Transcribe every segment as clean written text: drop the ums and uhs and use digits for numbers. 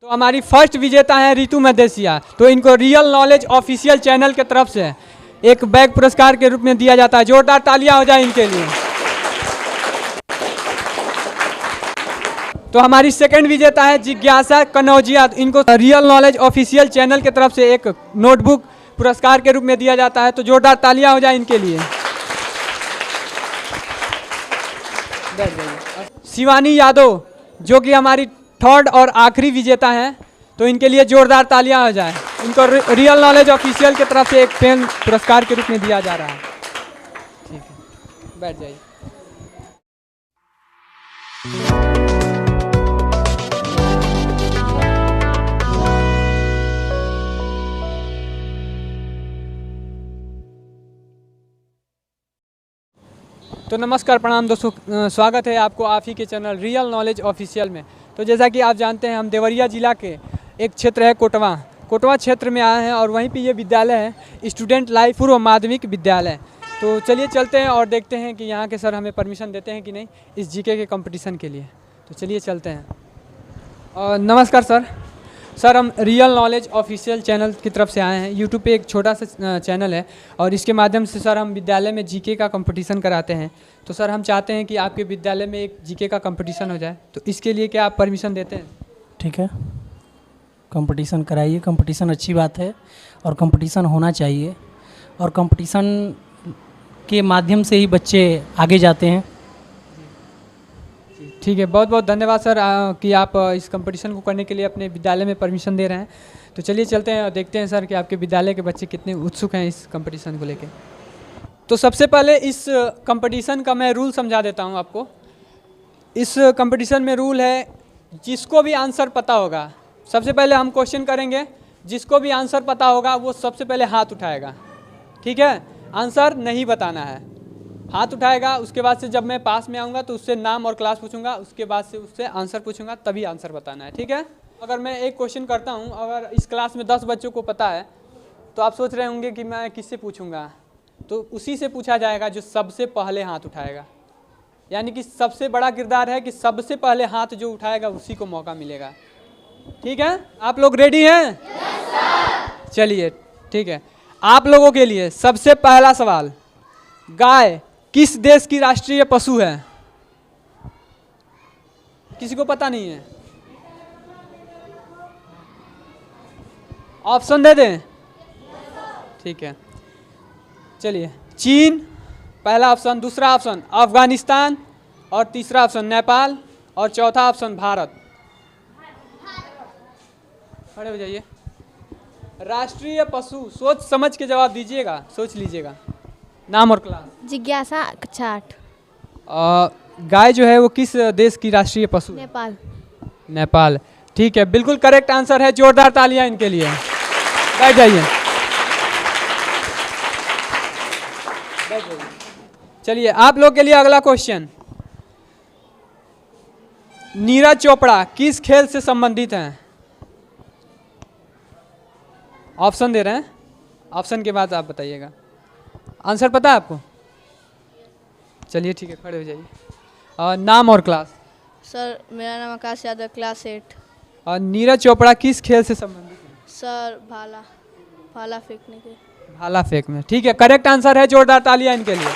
तो हमारी फर्स्ट विजेता है रितु मदेसिया। तो इनको रियल नॉलेज ऑफिशियल चैनल के तरफ से एक बैग पुरस्कार के रूप में दिया जाता है। जोरदार तालियां हो जाए इनके लिए। तो हमारी सेकंड विजेता है जिज्ञासा कनौजिया। इनको रियल नॉलेज ऑफिशियल चैनल के तरफ से एक नोटबुक पुरस्कार के रूप में दिया जाता है। तो जोरदार तालियां हो जाए इनके लिए। शिवानी यादव जो कि हमारी थर्ड और आखिरी विजेता हैं, तो इनके लिए जोरदार तालियां हो जाए। इनको रियल नॉलेज ऑफिशियल की तरफ से एक पेन पुरस्कार के रूप में दिया जा रहा है। ठीक है, बैठ जाइए। तो नमस्कार, प्रणाम दोस्तों, स्वागत है आपको आप ही के चैनल रियल नॉलेज ऑफिशियल में। तो जैसा कि आप जानते हैं, हम देवरिया ज़िला के एक क्षेत्र है कोटवा क्षेत्र में आए हैं और वहीं पे ये विद्यालय है स्टूडेंट लाइफ पूर्व माध्यमिक विद्यालय। तो चलिए चलते हैं और देखते हैं कि यहाँ के सर हमें परमिशन देते हैं कि नहीं इस जीके के कंपटीशन के लिए। तो चलिए चलते हैं। और नमस्कार सर, हम रियल नॉलेज ऑफिशियल चैनल की तरफ से आए हैं। यूट्यूब पे एक छोटा सा चैनल है और इसके माध्यम से सर हम विद्यालय में जीके का कंपटीशन कराते हैं। तो सर हम चाहते हैं कि आपके विद्यालय में एक जीके का कंपटीशन हो जाए, तो इसके लिए क्या आप परमिशन देते हैं? ठीक है, कंपटीशन कराइए। कंपटीशन अच्छी बात है और कंपटीशन होना चाहिए और कंपटीशन के माध्यम से ही बच्चे आगे जाते हैं। ठीक है, बहुत बहुत धन्यवाद सर कि आप इस कंपटीशन को करने के लिए अपने विद्यालय में परमिशन दे रहे हैं। तो चलिए चलते हैं और देखते हैं सर कि आपके विद्यालय के बच्चे कितने उत्सुक हैं इस कंपटीशन को लेकर। तो सबसे पहले इस कंपटीशन का मैं रूल समझा देता हूं आपको। इस कंपटीशन में रूल है, जिसको भी आंसर पता होगा, सबसे पहले हम क्वेश्चन करेंगे, जिसको भी आंसर पता होगा वो सबसे पहले हाथ उठाएगा। ठीक है, आंसर नहीं बताना है, हाथ उठाएगा। उसके बाद से जब मैं पास में आऊँगा तो उससे नाम और क्लास पूछूंगा, उसके बाद से उससे आंसर पूछूंगा, तभी आंसर बताना है। ठीक है, अगर मैं एक क्वेश्चन करता हूँ, अगर इस क्लास में 10 बच्चों को पता है, तो आप सोच रहे होंगे कि मैं किससे पूछूंगा, तो उसी से पूछा जाएगा जो सबसे पहले हाथ उठाएगा। यानी कि सबसे बड़ा किरदार है कि सबसे पहले हाथ जो उठाएगा उसी को मौका मिलेगा। ठीक है, आप लोग रेडी हैं? चलिए ठीक है, आप लोगों के लिए सबसे पहला सवाल, गाय किस देश की राष्ट्रीय पशु है? किसी को पता नहीं है? ऑप्शन दे दें? ठीक है, चलिए। चीन पहला ऑप्शन, दूसरा ऑप्शन अफगानिस्तान और तीसरा ऑप्शन नेपाल और चौथा ऑप्शन भारत। खड़े हो जाइए। राष्ट्रीय पशु सोच समझ के जवाब दीजिएगा, सोच लीजिएगा। नाम और क्लास? जिज्ञासा कक्षा 8। गाय जो है वो किस देश की राष्ट्रीय पशु है? नेपाल। नेपाल। ठीक है, बिल्कुल करेक्ट आंसर है। जोरदार तालियां इनके लिए। बैठ जाइए। चलिए, आप लोग के लिए अगला क्वेश्चन, नीरज चोपड़ा किस खेल से संबंधित हैं? ऑप्शन दे रहे हैं, ऑप्शन के बाद आप बताइएगा। आंसर पता है आपको? चलिए ठीक है, खड़े हो जाइए। नाम और क्लास? सर मेरा नाम आकाश यादव, क्लास 8। और नीरज चोपड़ा किस खेल से संबंधित है? सर भाला फेंकने के। भाला फेंक में। ठीक है, करेक्ट आंसर है। जोरदार तालियां इनके लिए।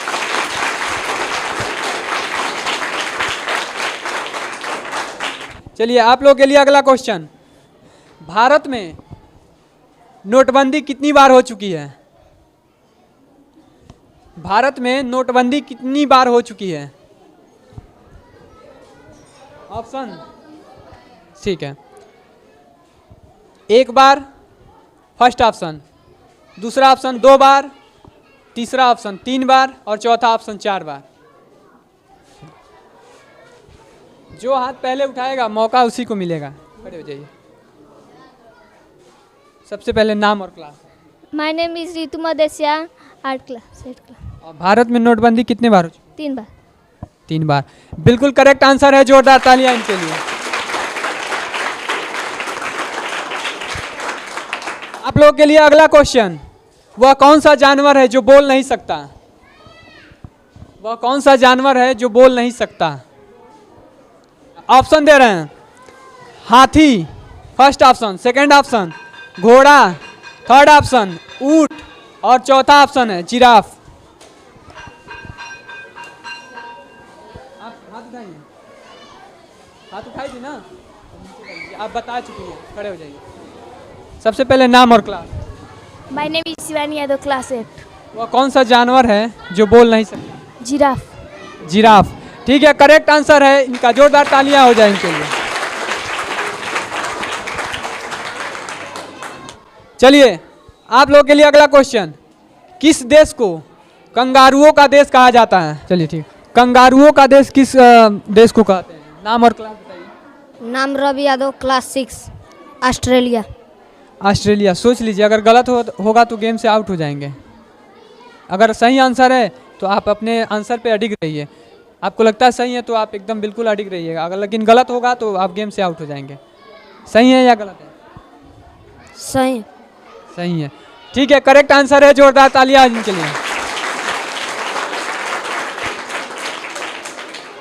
चलिए, आप लोग के लिए अगला क्वेश्चन, भारत में नोटबंदी कितनी बार हो चुकी है? भारत में नोटबंदी कितनी बार हो चुकी है? ऑप्शन? ठीक है, 1 बार फर्स्ट ऑप्शन, दूसरा ऑप्शन 2 बार, तीसरा ऑप्शन 3 बार और चौथा ऑप्शन 4 बार। जो हाथ पहले उठाएगा मौका उसी को मिलेगा। खड़े हो जाइए। सबसे पहले नाम और class? My name is Ritu Madesiya, 8 class. Bharat में नोटबंदी कितने बार हो चुकी? 3 बार। 3 बार। बिल्कुल करेक्ट आंसर है। जोरदार तालियां इनके लिए। आप लोगों के लिए अगला क्वेश्चन, वह कौन सा जानवर है जो बोल नहीं सकता? वह कौन सा जानवर है जो बोल नहीं सकता? ऑप्शन दे रहे हैं, हाथी, फर्स्ट ऑप्शन, सेकंड ऑप्शन घोड़ा, थर्ड ऑप्शन ऊंट और चौथा ऑप्शन है जिराफ। आप हाथ उठाइए, हाथ उठाई थी ना, आप बता चुकी हैं, खड़े हो जाइए। सबसे पहले नाम और class. My name is Shivani Yadav, class 8। वह कौन सा जानवर है जो बोल नहीं सकता? जिराफ। जिराफ। ठीक है, करेक्ट आंसर है। इनका जोरदार तालियां हो जाए इनके लिए। चलिए आप लोग के लिए अगला क्वेश्चन, किस देश को कंगारुओं का देश कहा जाता है? चलिए ठीक, कंगारुओं का देश किस देश को कहते हैं? नाम और क्लास बताइए। नाम Ravi Yadav, class 6, Australia. Australia. सोच लीजिए, अगर गलत होगा तो गेम से आउट हो जाएंगे। अगर सही आंसर है तो आप अपने आंसर पे अडिग रहिए। आपको लगता है सही है तो आप एकदम बिल्कुल अडिग रहिएगा। अगर लेकिन गलत होगा तो आप गेम से आउट हो जाएंगे। सही है या गलत है? सही। सही है। ठीक है, करेक्ट आंसर है। जोरदार तालियां इनके लिए।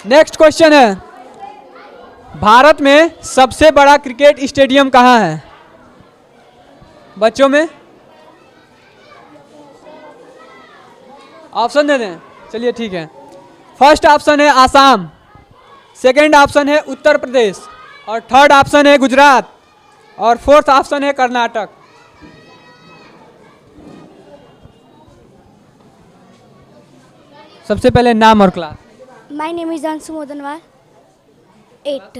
नेक्स्ट क्वेश्चन है, भारत में सबसे बड़ा क्रिकेट स्टेडियम कहाँ है? बच्चों में ऑप्शन दे दें? चलिए ठीक है। फर्स्ट ऑप्शन है आसाम, सेकंड ऑप्शन है उत्तर प्रदेश और थर्ड ऑप्शन है गुजरात और फोर्थ ऑप्शन है कर्नाटक। सबसे पहले नाम और class. My name is Anshu Modanwal, 8।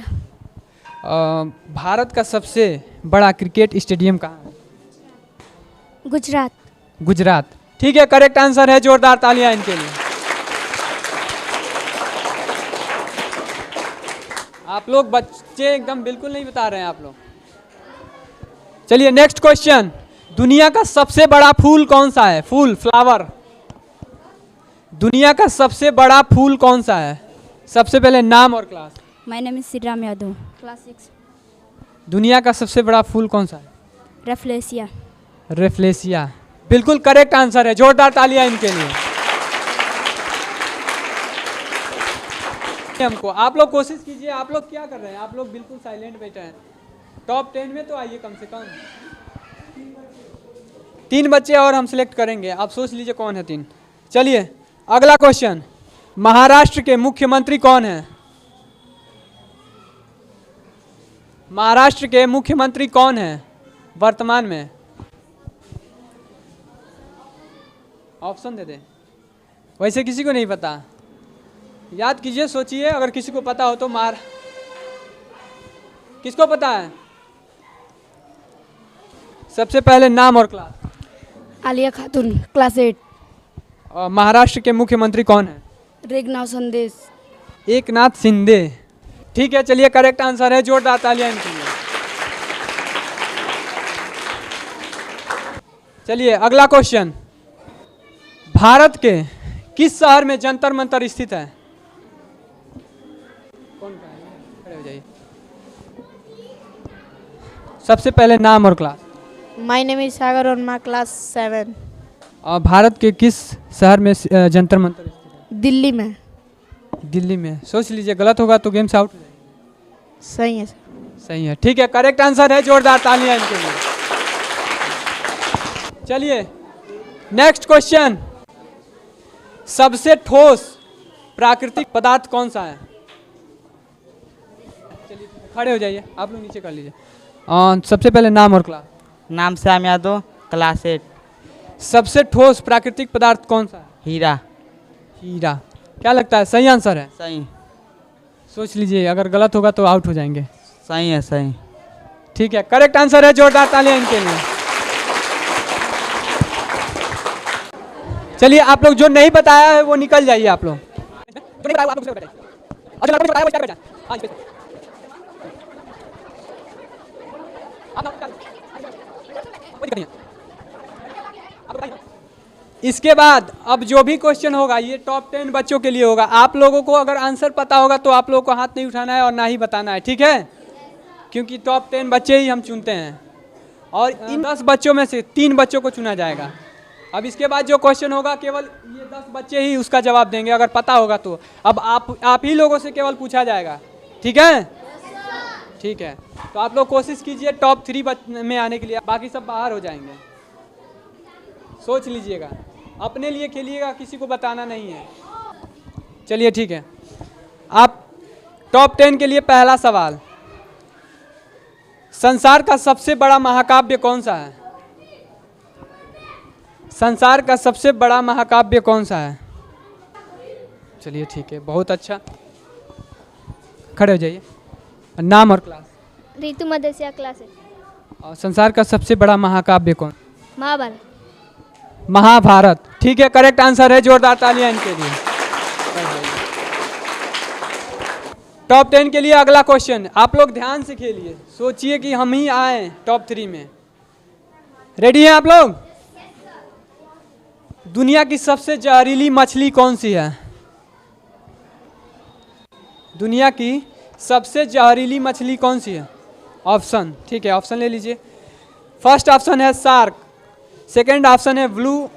Bharat का सबसे बड़ा क्रिकेट स्टेडियम कहाँ है? गुजरात। गुजरात। ठीक है, करेक्ट आंसर है। जोरदार तालियां इनके लिए। आप लोग बच्चे एकदम बिल्कुल नहीं बता रहे हैं आप लोग। चलिए नेक्स्ट क्वेश्चन, दुनिया का सबसे बड़ा फूल कौन सा है? फूल, फ्लावर। दुनिया का सबसे बड़ा फूल कौन सा है? सबसे पहले नाम और class. My name is Shriram Yadav, class 6। दुनिया का सबसे बड़ा फूल कौन सा है? रेफ्लेसिया। रेफ्लेसिया। बिल्कुल करेक्ट आंसर है। जोरदार तालियां इनके लिए। हमको आप लोग कोशिश कीजिए। आप लोग क्या कर रहे हैं? आप लोग बिल्कुल साइलेंट बैठे हैं। टॉप 10 में तो आइए कम से कम। 3 बच्चे और हम सिलेक्ट करेंगे। आप सोच लीजिए कौन है 3। चलिए अगला क्वेश्चन, महाराष्ट्र के मुख्यमंत्री कौन है? महाराष्ट्र के मुख्यमंत्री कौन है वर्तमान में? ऑप्शन दे दे। वैसे किसी को नहीं पता, याद कीजिए, सोचिए। अगर किसी को पता हो तो किसको पता है? सबसे पहले नाम और क्लास। आलिया खातून, क्लास 8। और महाराष्ट्र के मुख्यमंत्री कौन है? रेगनाथ संदेश। एकनाथ शिंदे। ठीक है, चलिए करेक्ट आंसर है। जोरदार तालियां इनके लिए। चलिए अगला क्वेश्चन, भारत के किस शहर में जंतर मंतर स्थित है? कौन का है? खड़े हो जाइए। सबसे पहले नाम और class. My name is Sagar Verma, class 7। और भारत के किस शहर में जंतर मंतर स्थित है? दिल्ली में। दिल्ली में। सोच लीजिए, गलत होगा तो गेम से आउट हो जाएगा। सही है। सही है। ठीक है, करेक्ट आंसर है। जोरदार तालियां इनके लिए। चलिए नेक्स्ट क्वेश्चन, सबसे ठोस प्राकृतिक पदार्थ कौन सा है? चलिए खड़े हो जाइए, आप लोग नीचे कर लीजिए। सबसे पहले नाम और क्लास। नाम श्याम यादव, क्लास 8। सबसे ठोस प्राकृतिक पदार्थ कौन सा है? हीरा। हीरा। क्या लगता है सही आंसर है? सही। सोच लीजिए, अगर गलत होगा तो आउट हो जाएंगे। सही है। सही। ठीक है, करेक्ट आंसर है। जोरदार तालियां इनके लिए। चलिए आप लोग जो नहीं बताया है वो निकल जाइए। आप लोग जो नहीं बताया वो आप लोग से बैठाइए। और जो बताया वो इस पे बैठा। हाँ, इस पे। आप लोग कोई दिक्कत नहीं है। आप बताइए। इसके बाद अब जो भी क्वेश्चन होगा ये टॉप 10 बच्चों के लिए होगा। आप लोगों को अगर आंसर पता होगा तो आप लोगों को हाथ नहीं उठाना है और ना ही बताना है, ठीक है? क्योंकि टॉप 10 बच्चे ही हम चुनते हैं और इन 10 बच्चों में से 3 बच्चों को चुना जाएगा। अब इसके बाद जो क्वेश्चन होगा केवल ये 10 बच्चे ही उसका जवाब देंगे अगर पता होगा तो। अब आप ही लोगों से केवल पूछा जाएगा, ठीक है? ठीक है, तो आप लोग कोशिश कीजिए टॉप 3 में आने के लिए, बाकी सब बाहर हो जाएंगे। सोच लीजिएगा, अपने लिए खेलिएगा, किसी को बताना नहीं है। चलिए ठीक है, आप टॉप 10 के लिए पहला सवाल, संसार का सबसे बड़ा महाकाव्य कौन सा है? संसार का सबसे बड़ा महाकाव्य कौन सा है? चलिए ठीक है, बहुत अच्छा, खड़े हो जाइए। नाम और क्लास। ऋतु मदेसिया क्लास 8। और संसार का सबसे बड़ा महाकाव्य कौन? महाभारत। महाभारत, ठीक है, करेक्ट आंसर है, जोरदार तालियां इनके लिए। टॉप 10 के लिए अगला क्वेश्चन, आप लोग ध्यान से खेलिए, सोचिए कि हम ही आए टॉप 3 में। रेडी हैं आप लोग? दुनिया की सबसे जहरीली मछली कौन सी है? दुनिया की सबसे जहरीली मछली कौन सी है? ऑप्शन, ठीक है, ऑप्शन ले लीजिए। फर्स्ट ऑप्शन है शार्क, सेकंड ऑप्शन है ब्लू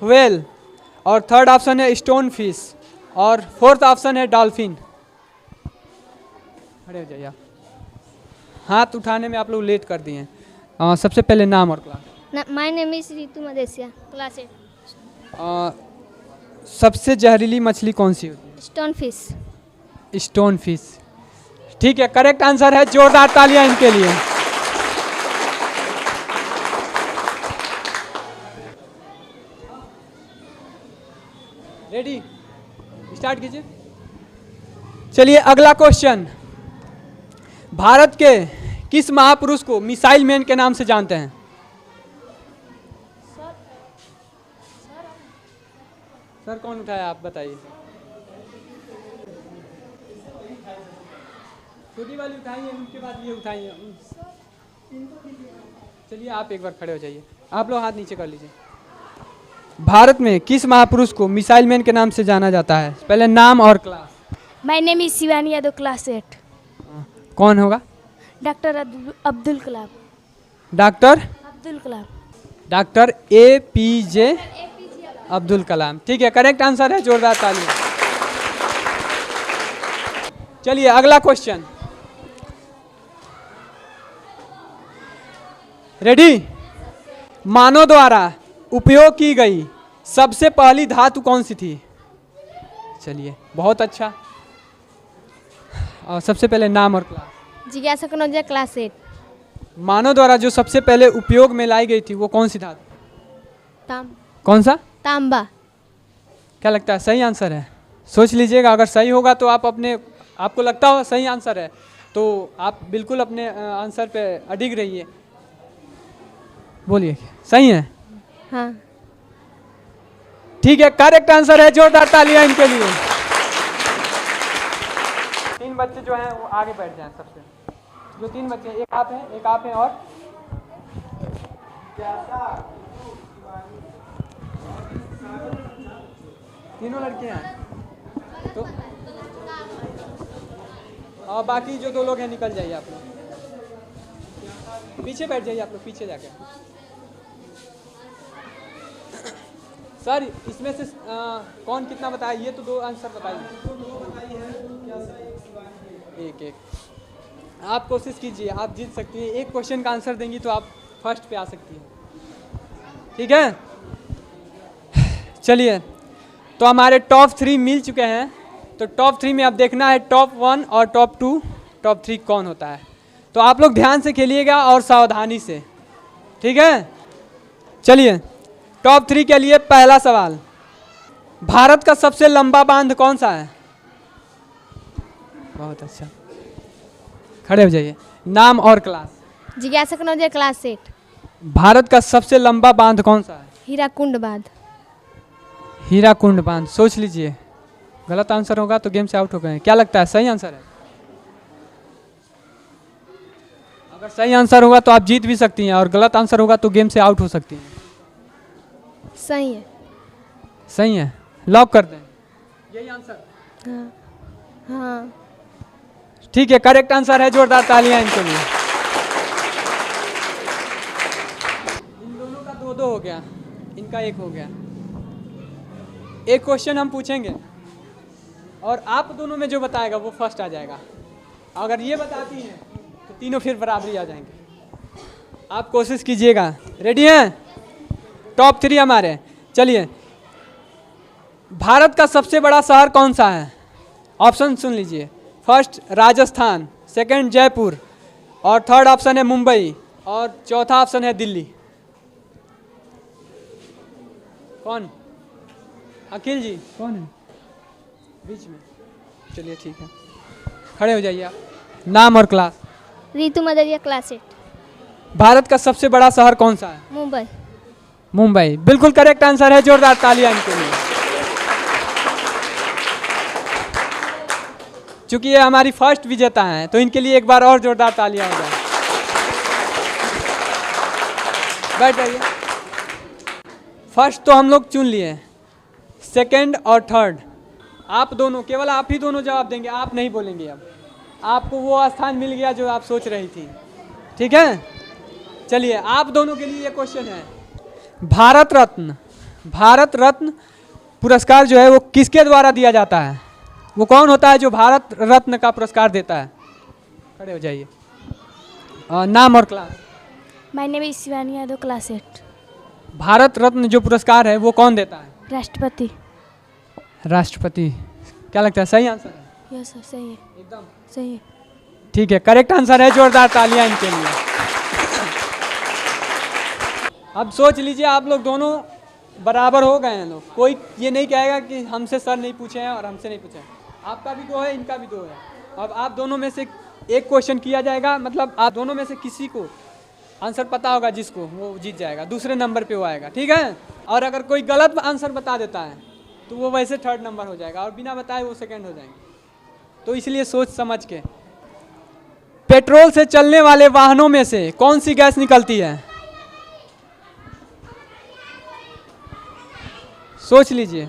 व्हेल, और थर्ड ऑप्शन है स्टोन फिश, और फोर्थ ऑप्शन है डॉल्फिन। खड़े हो जाइए, हाथ उठाने में आप लोग लेट कर दिए हैं। सबसे पहले नाम और class. My name is Ritu Madesiya class 8। सबसे जहरीली मछली कौन सी होती है? Stone fish. स्टोन फिश, ठीक है, करेक्ट आंसर है, जोरदार तालियां इनके लिए। रेडी, स्टार्ट कीजिए। चलिए अगला क्वेश्चन, भारत के किस महापुरुष को मिसाइल मैन के नाम से जानते हैं? सर कौन उठाया, आप बताइए। छोटी वाली उठाइए, उनके बाद ये उठाइए। चलिए आप एक बार खड़े हो जाइए, आप लोग हाथ नीचे कर लीजिए। भारत में किस महापुरुष को मिसाइल मैन के नाम से जाना जाता है? पहले नाम और class. My name is Shivani Yadav class 8। कौन होगा? Doctor Abdul Kalam. Doctor Abdul Kalam. Doctor APJ Abdul Kalam, ठीक है, करेक्ट आंसर है, जोरदार तालियां। चलिए अगला क्वेश्चन, रेडी? मानव द्वारा उपयोग की गई सबसे पहली धातु कौन सी थी? चलिए बहुत अच्छा, और सबसे पहले नाम और क्लास। जिज्ञासा कनौजिया क्लास 8। मानव द्वारा जो सबसे पहले उपयोग में लाई गई थी वो कौन सी धातु? कौन सा? तांबा। क्या लगता है सही आंसर है? सोच लीजिएगा, अगर सही होगा तो आप आपको लगता हो सही आंसर है तो आप बिल्कुल अपने आंसर पे अडिग रहिए। बोलिए सही है? हाँ। ठीक है, करेक्ट आंसर है, जोरदार तालियां इनके लिए। 3 बच्चे जो हैं वो आगे बैठ जाएं सबसे, जो 3 बच्चे हैं, एक आप हैं और तीनों लड़के हैं, तो और बाकी जो 2 लोग हैं निकल जाइए आप लोग, पीछे बैठ जाइए आप लोग, पीछे जाके। सर इसमें से कौन कितना बताया? ये तो 2 आंसर बताइए, एक आप कोशिश कीजिए, आप जीत सकती हैं। एक क्वेश्चन का आंसर देंगी तो आप फर्स्ट पे आ सकती हैं, ठीक है? चलिए, तो हमारे टॉप 3 मिल चुके हैं, तो टॉप 3 में अब देखना है टॉप 1 और टॉप 2, टॉप 3 कौन होता है। तो आप लोग ध्यान से खेलिएगा और सावधानी से, ठीक है? चलिए टॉप 3 के लिए पहला सवाल, भारत का सबसे लंबा बांध कौन सा है? बहुत अच्छा, खड़े हो जाइए। नाम और क्लास। जिज्ञासा कनौजिया क्लास 8। भारत का सबसे लंबा बांध कौन सा है? हीराकुंड बांध। हीराकुंड बांध, सोच लीजिए, गलत आंसर होगा तो गेम से आउट हो गए। क्या लगता है सही आंसर है? अगर सही आंसर होगा तो आप जीत भी सकती हैं, और गलत आंसर होगा तो गेम से आउट हो सकती हैं। सही है। सही है, लॉक कर दें यही आंसर? हाँ। हाँ। ठीक है, करेक्ट आंसर है, जोरदार तालियां इनके लिए। इन दोनों का 2-2 हो गया, इनका 1 हो गया। एक क्वेश्चन हम पूछेंगे और आप दोनों में जो बताएगा वो फर्स्ट आ जाएगा। अगर ये बताती हैं तीनों फिर बराबरी आ जाएंगे। आप कोशिश कीजिएगा। रेडी हैं? टॉप 3 हमारे। चलिए, भारत का सबसे बड़ा शहर कौन सा है? ऑप्शन सुन लीजिए। फर्स्ट राजस्थान, सेकंड जयपुर, और थर्ड ऑप्शन है मुंबई, और चौथा ऑप्शन है दिल्ली। कौन? अखिल जी कौन है? बीच में। चलिए ठीक है, खड़े हो जाइए आप। नाम और क्लास। रितु मदरिया क्लास 8 भारत का सबसे बड़ा शहर कौन सा है? मुंबई। मुंबई बिल्कुल करेक्ट आंसर है। जोरदार तालियां इनके लिए। चूंकि ये हमारी फर्स्ट विजेता हैं तो इनके लिए एक बार और जोरदार तालियां हो जाए। बैठ जाइए। फर्स्ट तो हम लोग चुन लिए, सेकंड और थर्ड आप दोनों, केवल आप ही दोनों जवाब देंगे, आप नहीं बोलेंगे। अब आपको वो स्थान मिल गया जो आप सोच रही थी। ठीक है, चलिए आप दोनों के लिए ये क्वेश्चन है। भारत रत्न पुरस्कार जो है वो किसके द्वारा दिया जाता है? वो कौन होता है जो भारत रत्न का पुरस्कार देता है? खड़े हो जाइए। नाम और class. My name is Shivani Yadav class 8। Bharat Ratna जो पुरस्कार है वो कौन देता है? राष्ट्रपति। राष्ट्रपति। क्या लगता है सही आंसर है? यस सर, सही है, एकदम सही है। ठीक है, करेक्ट आंसर है। जोरदार तालियां इनके लिए। अब सोच लीजिए, आप लोग दोनों बराबर हो गए हैं लोग। कोई ये नहीं कहेगा कि हमसे सर नहीं पूछे हैं और हमसे नहीं पूछे हैं। आपका भी 2 है, इनका भी 2 है। अब आप दोनों में से एक क्वेश्चन किया जाएगा, मतलब आप दोनों में से किसी को आंसर पता होगा, जिसको वो जीत जाएगा, दूसरे नंबर पे वो आएगा। ठीक है, और अगर कोई गलत आंसर बता देता है तो वो वैसे थर्ड नंबर हो जाएगा, और बिना बताए वो सेकंड हो जाएंगे। तो इसलिए सोच समझ के। पेट्रोल से चलने वाले वाहनों में से कौन सी गैस निकलती है? सोच लीजिए।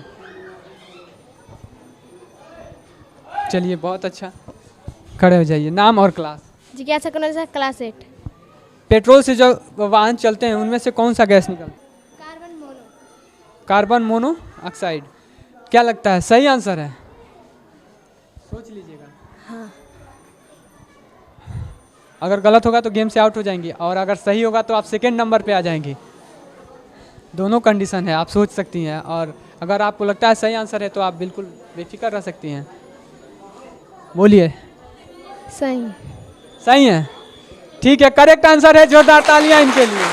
चलिए, बहुत अच्छा, खड़े हो जाइए। नाम और क्लास। जिज्ञासा कनौजा क्लास 8 पेट्रोल से जो वाहन चलते हैं उनमें से कौन सा गैस निकलता है? Carbon monoxide. क्या लगता है सही आंसर है? सोच लीजिएगा। हाँ। अगर गलत होगा तो गेम से आउट हो जाएंगी, और अगर सही होगा तो आप सेकंड नंबर पे आ जाएंगी। दोनों कंडीशन है, आप सोच सकती हैं। और अगर आपको लगता है सही आंसर है तो आप बिल्कुल बेफिक्र रह सकती हैं। बोलिए। सही। सही है, ठीक है, करेक्ट आंसर है। जोरदार तालियां इनके लिए।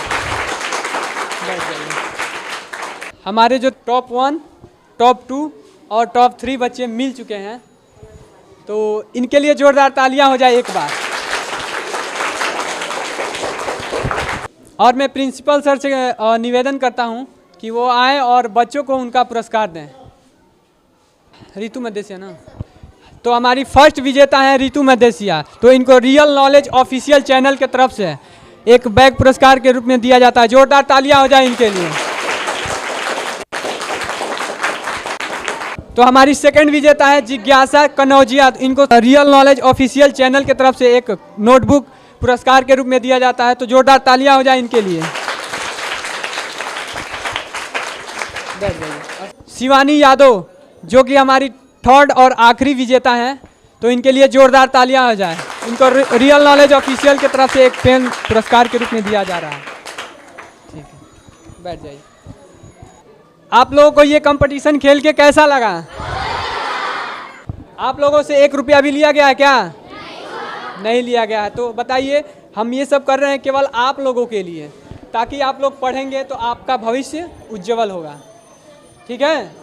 हमारे जो टॉप 1, टॉप 2 और टॉप 3 बच्चे मिल चुके हैं, तो इनके लिए जोरदार तालियां हो जाए एक बार। और मैं प्रिंसिपल सर से निवेदन करता हूं कि वो आए और बच्चों को उनका पुरस्कार दें। रितु मदेसिया ना, तो हमारी फर्स्ट विजेता है रितु मदेसिया। तो इनको रियल नॉलेज ऑफिशियल चैनल के तरफ से एक बैग पुरस्कार के रूप में दिया जाता है। जोरदार तालियां हो जाए इनके लिए। तो हमारी सेकंड विजेता है जिज्ञासा कनौजिया। इनको रियल नॉलेज ऑफिशियल चैनल के तरफ से एक नोटबुक पुरस्कार के रूप में दिया जाता है। तो जोरदार तालियां हो जाए इनके लिए। शिवानी यादव जो कि हमारी थर्ड और आखिरी विजेता हैं, तो इनके लिए जोरदार तालियां हो जाए। इनको रियल नॉलेज ऑफिशियल की तरफ से एक पेन पुरस्कार के रूप में दिया जा रहा है। ठीक है, बैठ जाइए। आप लोगों को ये कंपटीशन खेल के कैसा लगा? आप लोगों से 1 रुपया भी लिया गया है क्या? नहीं लिया गया है। तो बताइए, हम ये सब कर रहे हैं केवल आप लोगों के लिए, ताकि आप लोग पढ़ेंगे तो आपका भविष्य उज्जवल होगा। ठीक है।